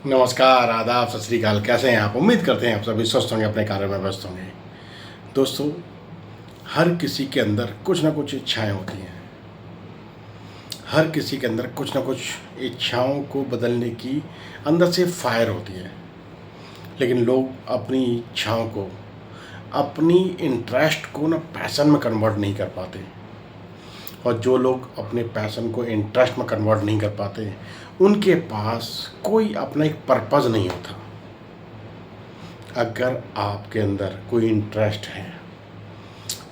नमस्कार, आदाब, सत श्री अकाल। कैसे हैं आप? उम्मीद करते हैं आप सभी स्वस्थ होंगे, अपने कार्य में व्यस्त होंगे। दोस्तों, हर किसी के अंदर कुछ ना कुछ इच्छाएं होती हैं। हर किसी के अंदर कुछ ना कुछ इच्छाओं को बदलने की अंदर से फायर होती है। लेकिन लोग अपनी इच्छाओं को, अपनी इंटरेस्ट को ना पैशन में कन्वर्ट नहीं कर पाते। और जो लोग अपने पैशन को इंटरेस्ट में कन्वर्ट नहीं कर पाते, उनके पास कोई अपना एक पर्पज़ नहीं होता। अगर आपके अंदर कोई इंटरेस्ट है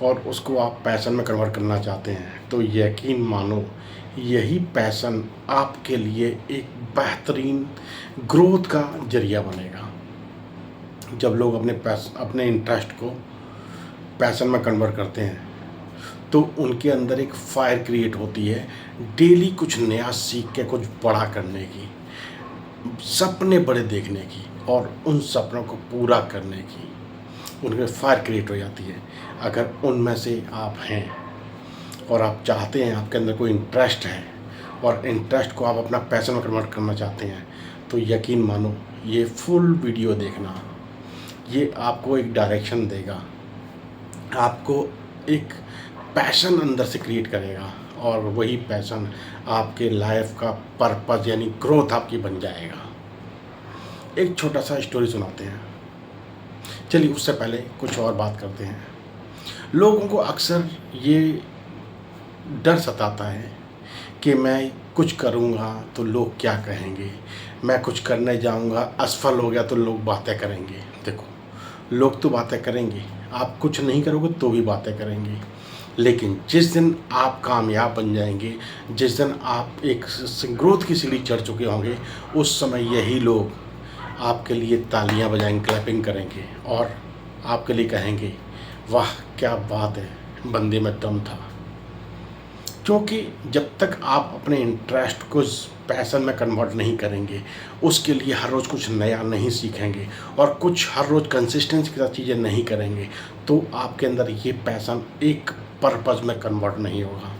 और उसको आप पैशन में कन्वर्ट करना चाहते हैं, तो यकीन मानो यही पैशन आपके लिए एक बेहतरीन ग्रोथ का ज़रिया बनेगा। जब लोग अपने इंटरेस्ट को पैशन में कन्वर्ट करते हैं, तो उनके अंदर एक फायर क्रिएट होती है, डेली कुछ नया सीख के कुछ बड़ा करने की, सपने बड़े देखने की और उन सपनों को पूरा करने की उनमें फायर क्रिएट हो जाती है। अगर उनमें से आप हैं और आप चाहते हैं, आपके अंदर कोई इंटरेस्ट है और इंटरेस्ट को आप अपना पैशन में कन्वर्ट करना चाहते हैं, तो यकीन मानो ये फुल वीडियो देखना। ये आपको एक डायरेक्शन देगा, आपको एक पैशन अंदर से क्रिएट करेगा और वही पैशन आपके लाइफ का पर्पज़ यानी ग्रोथ आपकी बन जाएगा। एक छोटा सा स्टोरी सुनाते हैं। चलिए, उससे पहले कुछ और बात करते हैं। लोगों को अक्सर ये डर सताता है कि मैं कुछ करूँगा तो लोग क्या कहेंगे, मैं कुछ करने जाऊँगा असफल हो गया तो लोग बातें करेंगे। देखो, लोग तो बातें करेंगे, आप कुछ नहीं करोगे तो भी बातें करेंगे। लेकिन जिस दिन आप कामयाब बन जाएंगे, जिस दिन आप एक ग्रोथ की सीढ़ी चढ़ चुके होंगे, उस समय यही लोग आपके लिए तालियां बजाएंगे, क्लैपिंग करेंगे और आपके लिए कहेंगे, वाह क्या बात है, बंदे में दम था। क्योंकि जब तक आप अपने इंटरेस्ट को पैशन में कन्वर्ट नहीं करेंगे, उसके लिए हर रोज़ कुछ नया नहीं सीखेंगे और कुछ हर रोज़ कंसिस्टेंसी के साथ चीज़ें नहीं करेंगे, तो आपके अंदर ये पैशन एक पर्पज़ में कन्वर्ट नहीं होगा।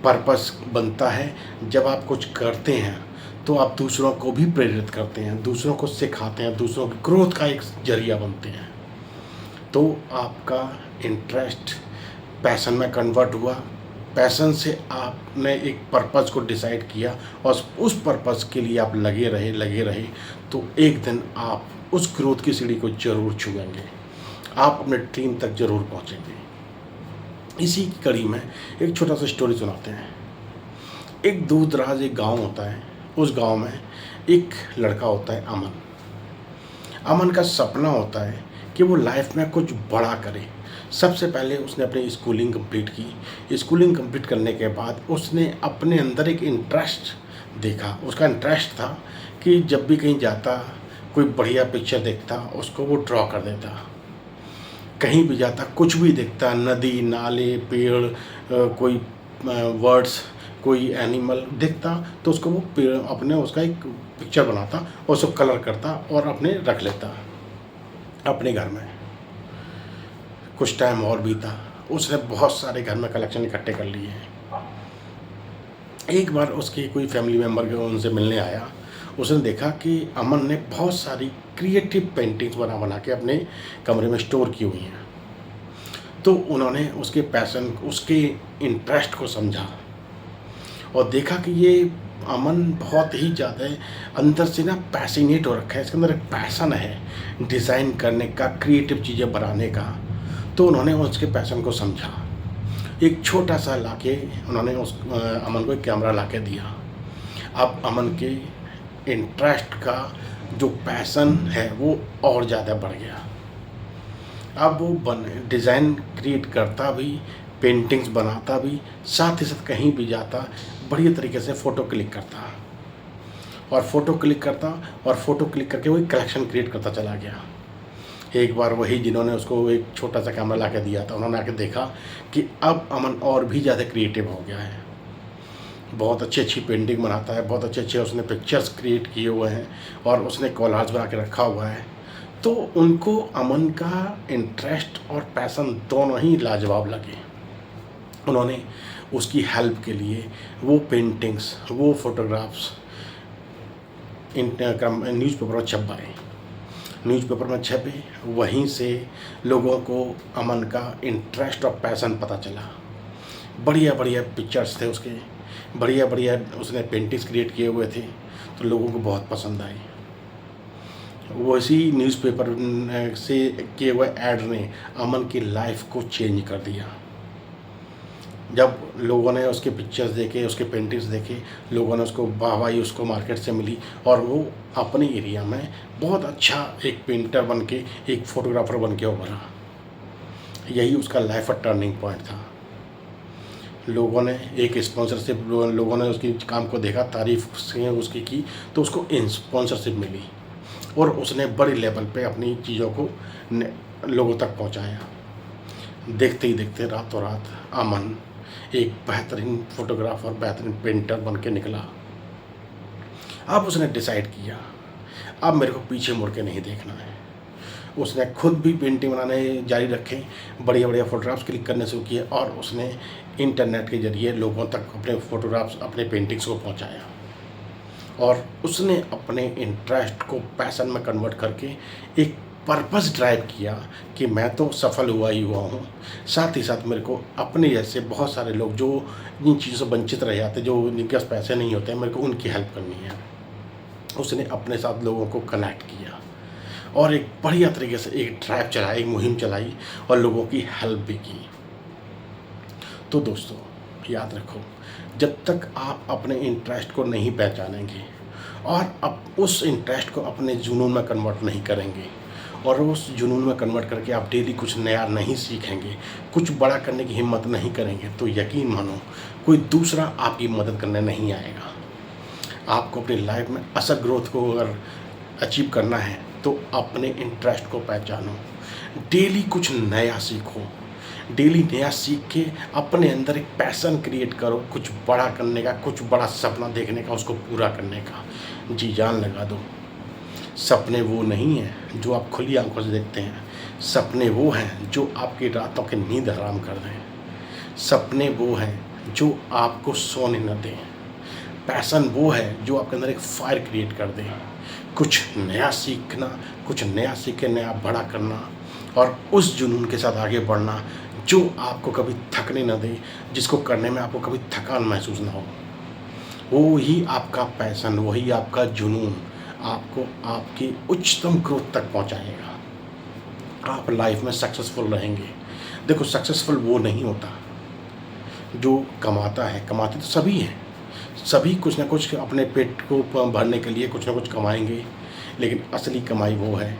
पर्पज़ बनता है जब आप कुछ करते हैं तो आप दूसरों को भी प्रेरित करते हैं, दूसरों को सिखाते हैं, दूसरों की ग्रोथ का एक जरिया बनते हैं। तो आपका इंटरेस्ट पैशन में कन्वर्ट हुआ, पैशन से आपने एक पर्पज़ को डिसाइड किया और उस पर्पज़ के लिए आप लगे रहे, तो एक दिन आप उस ग्रोथ की सीढ़ी को ज़रूर छुएंगे, आप अपने ड्रीम तक ज़रूर पहुंचेंगे। इसी की कड़ी में एक छोटा सा स्टोरी सुनाते हैं। एक दूर दराज एक गांव होता है। उस गांव में एक लड़का होता है, अमन। अमन का सपना होता है कि वो लाइफ में कुछ बड़ा करे। सबसे पहले उसने अपनी स्कूलिंग कंप्लीट की। स्कूलिंग कंप्लीट करने के बाद उसने अपने अंदर एक इंटरेस्ट देखा। उसका इंटरेस्ट था कि जब भी कहीं जाता, कोई बढ़िया पिक्चर देखता, उसको वो ड्रॉ कर देता। कहीं भी जाता, कुछ भी देखता, नदी, नाले, पेड़, कोई वर्ड्स, कोई एनिमल दिखता, तो उसको वो पेड़ अपने उसका एक पिक्चर बनाता और उसको कलर करता और अपने रख लेता अपने घर में। कुछ टाइम और बीता, उसने बहुत सारे घर में कलेक्शन इकट्ठे कर लिए हैं। एक बार उसकी कोई फैमिली मेम्बर के उनसे मिलने आया। उसने देखा कि अमन ने बहुत सारी क्रिएटिव पेंटिंग्स बना बना के अपने कमरे में स्टोर की हुई हैं। तो उन्होंने उसके पैशन, उसके इंटरेस्ट को समझा और देखा कि ये अमन बहुत ही ज़्यादा अंदर से ना पैसिनेट हो रखा है, इसके अंदर एक पैशन है डिज़ाइन करने का, क्रिएटिव चीज़ें बनाने का। तो उन्होंने उसके पैशन को समझा। एक छोटा सा लाके उन्होंने उस अमन को एक कैमरा लाके दिया। अब अमन के इंटरेस्ट का जो पैशन है वो और ज़्यादा बढ़ गया। अब वो डिज़ाइन क्रिएट करता भी, पेंटिंग्स बनाता भी, साथ ही साथ कहीं भी जाता बढ़िया तरीके से फ़ोटो क्लिक करता और फ़ोटो क्लिक करके वही कलेक्शन क्रिएट करता चला गया। एक बार वही जिन्होंने उसको एक छोटा सा कैमरा ला के दिया था, उन्होंने आके देखा कि अब अमन और भी ज़्यादा क्रिएटिव हो गया है। बहुत अच्छी अच्छी पेंटिंग बनाता है, बहुत अच्छे अच्छे उसने पिक्चर्स क्रिएट किए हुए हैं और उसने कोलाज बना के रखा हुआ है। तो उनको अमन का इंटरेस्ट और पैशन दोनों ही लाजवाब लगे। उन्होंने उसकी हेल्प के लिए वो पेंटिंग्स, वो फोटोग्राफ्स न्यूज़पेपर में छप पाए। न्यूज़पेपर में छपे, वहीं से लोगों को अमन का इंटरेस्ट और पैशन पता चला। बढ़िया बढ़िया पिक्चर्स थे उसके, बढ़िया बढ़िया उसने पेंटिंग्स क्रिएट किए हुए थे, तो लोगों को बहुत पसंद आई। वैसी न्यूज़पेपर से किए हुए ऐड ने अमन की लाइफ को चेंज कर दिया। जब लोगों ने उसके पिक्चर्स देखे, उसके पेंटिंग्स देखे, लोगों ने उसको वाहवाही उसको मार्केट से मिली, और वो अपने एरिया में बहुत अच्छा एक पेंटर बन के, एक फोटोग्राफर बन के उभरा। यही उसका लाइफ का टर्निंग पॉइंट था। लोगों ने एक स्पॉन्सरशिप, लोगों ने उसकी काम को देखा, तारीफ से उसकी की, तो उसको स्पॉन्सरशिप मिली और उसने बड़े लेवल पे अपनी चीज़ों को लोगों तक पहुंचाया। देखते ही देखते रातों रात अमन एक बेहतरीन फोटोग्राफर, बेहतरीन पेंटर बन के निकला। अब उसने डिसाइड किया, अब मेरे को पीछे मुड़ के नहीं देखना है। उसने खुद भी पेंटिंग बनाने जारी रखे, बढ़िया बढ़िया फ़ोटोग्राफ्स क्लिक करने शुरू किए, और उसने इंटरनेट के ज़रिए लोगों तक अपने फ़ोटोग्राफ्स, अपने पेंटिंग्स को पहुंचाया। और उसने अपने इंटरेस्ट को पैशन में कन्वर्ट करके एक पर्पस ड्राइव किया कि मैं तो सफल हुआ ही हुआ हूँ, साथ ही साथ मेरे को अपने जैसे बहुत सारे लोग जो इन चीज़ों से वंचित रह जाते, जो उनके पास पैसे नहीं होते, मेरे को उनकी हेल्प करनी है। उसने अपने साथ लोगों को कनेक्ट किया और एक बढ़िया तरीके से एक ड्राइव चलाई, मुहिम चलाई, और लोगों की हेल्प भी की। तो दोस्तों याद रखो, जब तक आप अपने इंटरेस्ट को नहीं पहचानेंगे और अब उस इंटरेस्ट को अपने जुनून में कन्वर्ट नहीं करेंगे, और उस जुनून में कन्वर्ट करके आप डेली कुछ नया नहीं सीखेंगे, कुछ बड़ा करने की हिम्मत नहीं करेंगे, तो यकीन मानो कोई दूसरा आपकी मदद करने नहीं आएगा। आपको अपनी लाइफ में असल ग्रोथ को अगर अचीव करना है तो अपने इंटरेस्ट को पहचानो, डेली कुछ नया सीखो, डेली नया सीख के अपने अंदर एक पैशन क्रिएट करो, कुछ बड़ा करने का, कुछ बड़ा सपना देखने का, उसको पूरा करने का जी जान लगा दो। सपने वो नहीं हैं जो आप खुली आंखों से देखते हैं, सपने वो हैं जो आपकी रातों की नींद हराम कर दें, सपने वो हैं जो आपको सोने न दें, पैशन वो है जो आपके अंदर एक फायर क्रिएट कर दे। कुछ नया सीखना, कुछ नया सीख के नया बड़ा करना, और उस जुनून के साथ आगे बढ़ना जो आपको कभी थकने न दे, जिसको करने में आपको कभी थकान महसूस ना हो। वो ही आपका पैशन, वही आपका जुनून आपको आपकी उच्चतम ग्रोथ तक पहुंचाएगा। आप लाइफ में सक्सेसफुल रहेंगे। देखो, सक्सेसफुल वो नहीं होता जो कमाता है, कमाते तो सभी हैं, सभी कुछ ना कुछ अपने पेट को भरने के लिए कुछ ना कुछ कमाएंगे, लेकिन असली कमाई वो है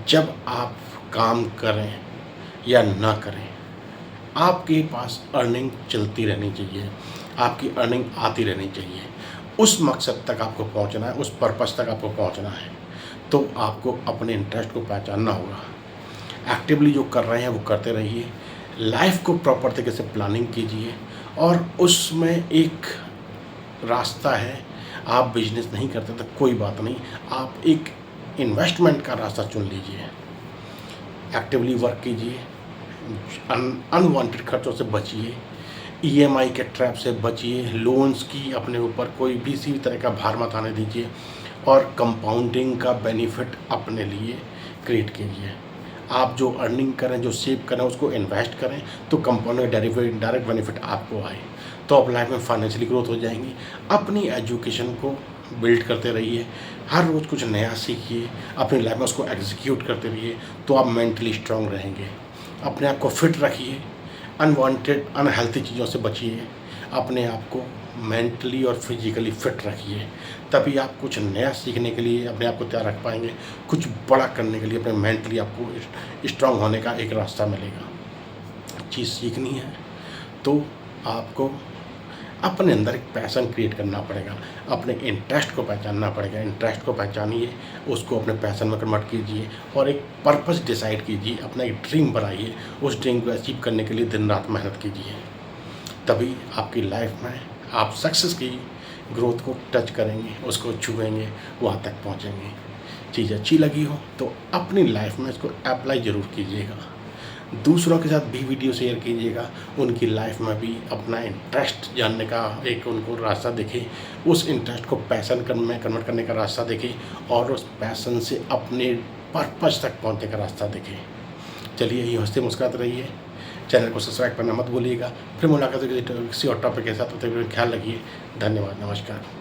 जब आप काम करें या ना करें, आपके पास अर्निंग चलती रहनी चाहिए, आपकी अर्निंग आती रहनी चाहिए। उस मकसद तक आपको पहुंचना है, उस पर्पस तक आपको पहुंचना है, तो आपको अपने इंटरेस्ट को पहचानना होगा। एक्टिवली जो कर रहे हैं वो करते रहिए, लाइफ को प्रॉपर तरीके से प्लानिंग कीजिए, और उसमें एक रास्ता है। आप बिजनेस नहीं करते तो कोई बात नहीं, आप एक इन्वेस्टमेंट का रास्ता चुन लीजिए, एक्टिवली वर्क कीजिए, अनवांटेड खर्चों से बचिए, ईएमआई के ट्रैप से बचिए, लोन्स की अपने ऊपर कोई भी किसी भी तरह का भार मत आने दीजिए, और कंपाउंडिंग का बेनिफिट अपने लिए क्रिएट कीजिए। आप जो अर्निंग करें, जो सेव करें, उसको इन्वेस्ट करें, तो कंपाउंडिंग डायरेक्ट बेनिफिट आपको आए, तो आप लाइफ में फाइनेंशियली ग्रोथ हो जाएंगी। अपनी एजुकेशन को बिल्ड करते रहिए, हर रोज़ कुछ नया सीखिए, अपनी लाइफ में उसको एग्जीक्यूट करते रहिए, तो आप मेंटली स्ट्रांग रहेंगे। अपने आप को फिट रखिए, अनवांटेड अनहेल्थी चीज़ों से बचिए, अपने आप को मेंटली और फिजिकली फिट रखिए, तभी आप कुछ नया सीखने के लिए अपने आप को तैयार रख पाएंगे, कुछ बड़ा करने के लिए अपने मेंटली आपको स्ट्रांग होने का एक रास्ता मिलेगा। चीज़ सीखनी है तो आपको अपने अंदर एक पैशन क्रिएट करना पड़ेगा, अपने इंटरेस्ट को पहचानना पड़ेगा। इंटरेस्ट को पहचानिए, उसको अपने पैशन में कन्वर्ट कीजिए, और एक पर्पस डिसाइड कीजिए, अपना एक ड्रीम बनाइए, उस ड्रीम को अचीव करने के लिए दिन रात मेहनत कीजिए, तभी आपकी लाइफ में आप सक्सेस की ग्रोथ को टच करेंगे, उसको छुएंगे, वहाँ तक पहुँचेंगे। चीज़ अच्छी लगी हो तो अपनी लाइफ में इसको अप्लाई ज़रूर कीजिएगा। दूसरों के साथ भी वीडियो शेयर कीजिएगा, उनकी लाइफ में भी अपना इंटरेस्ट जानने का एक उनको रास्ता दिखे, उस इंटरेस्ट को पैशन में कन्वर्ट करने का रास्ता दिखे और उस पैशन से अपने पर्पस तक पहुंचने का रास्ता दिखे। चलिए यही हंसते मुस्कुराते रहिए, चैनल को सब्सक्राइब करना मत भूलिएगा। फिर मुलाकात होगी किसी और टॉपिक के साथ, ख्याल रखिए। धन्यवाद, नमस्कार।